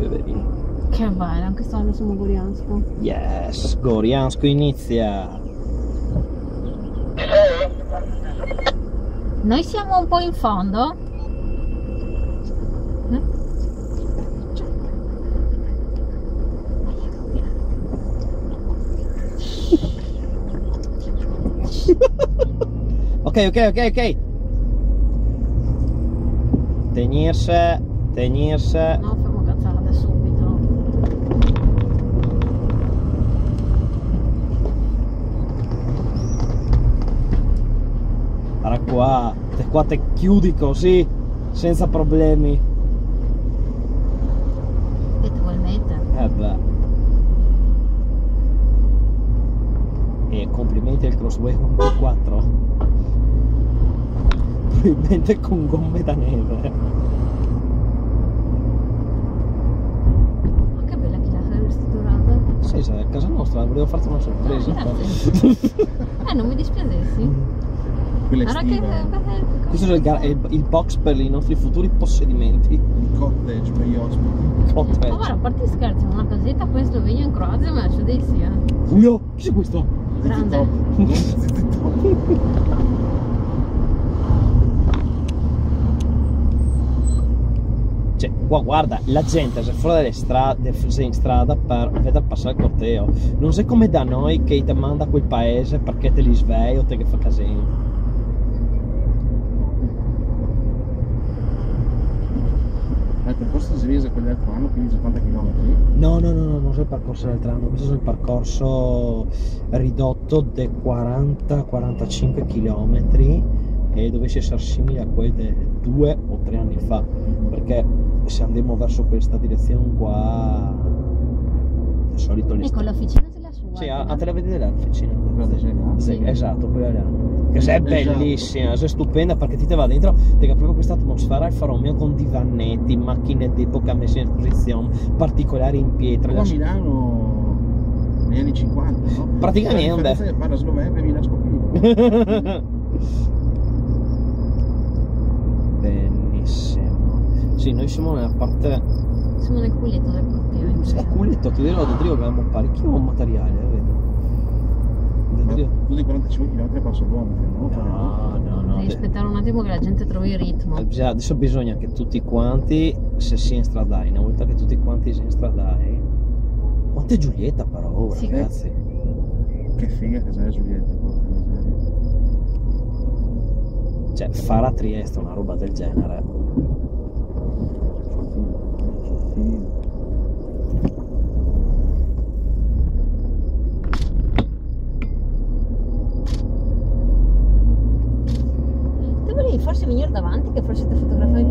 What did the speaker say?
che vedi. Che bello, anche stavolta siamo a Goriansko. Yes, Goriansko inizia. Noi siamo un po' in fondo. Ok. Tenerse. No, fermo cazzate subito. Guarda qua te chiudi così, senza problemi. Che ti vuoi mettere? Beh. E complimenti al Crossway con Q4. Probabilmente con gomme da neve. Ma che bella chitarra restaurata. Sì, sai, a casa nostra, volevo farti una sorpresa. Grazie. Non mi dispiacessi. Guarda che Questo è il box per i nostri futuri possedimenti. Il cottage per gli ospiti. Cottage. ma guarda, a parte i scherzi, una casetta qua in Slovenia, in Croazia, ma c'è dei sia. Uio, chi è questo? Grande. Cioè, qua guarda, la gente se fuori dalle strade, se in strada per vedere passare il corteo. Non sei come da noi che ti manda a quel paese perché te li svegli o te che fa casino. Il percorso si resa quello dell'altro anno, quindi 70 km. No, non so il percorso del treno, questo è il percorso ridotto di 40-45 km e dovesse essere simile a quelli di 2 o 3 anni fa, perché se andiamo verso questa direzione qua, di solito Ecco, l'officina se la sua. sì, a te la vedi l'officina? Sì. Sì, esatto, quella là. Che è bellissima, è stupenda perché ti te va dentro, ti proprio questa atmosfera Alfa Romeo con divanetti, macchine d'epoca messe in esposizione, particolari in pietra. Come a Milano negli anni 50, no? Praticamente. Parla sloveno e mi nascondo. Benissimo. Sì, noi siamo nella parte. Siamo nel culetto del corteo. Sì, è culetto, ti dirò, da Drio abbiamo parecchio materiale, vedo. Tu di 45 km passo buono, no? Devi aspettare un attimo che la gente trovi il ritmo. Adesso bisogna che tutti quanti, se si instradai, una volta che tutti quanti si instradai. Quante Giulietta però, Sì. ragazzi. Che figa che sei Giulietta. Cioè, fare a Trieste una roba del genere. Te volevi forse venire davanti che forse ti fotografavi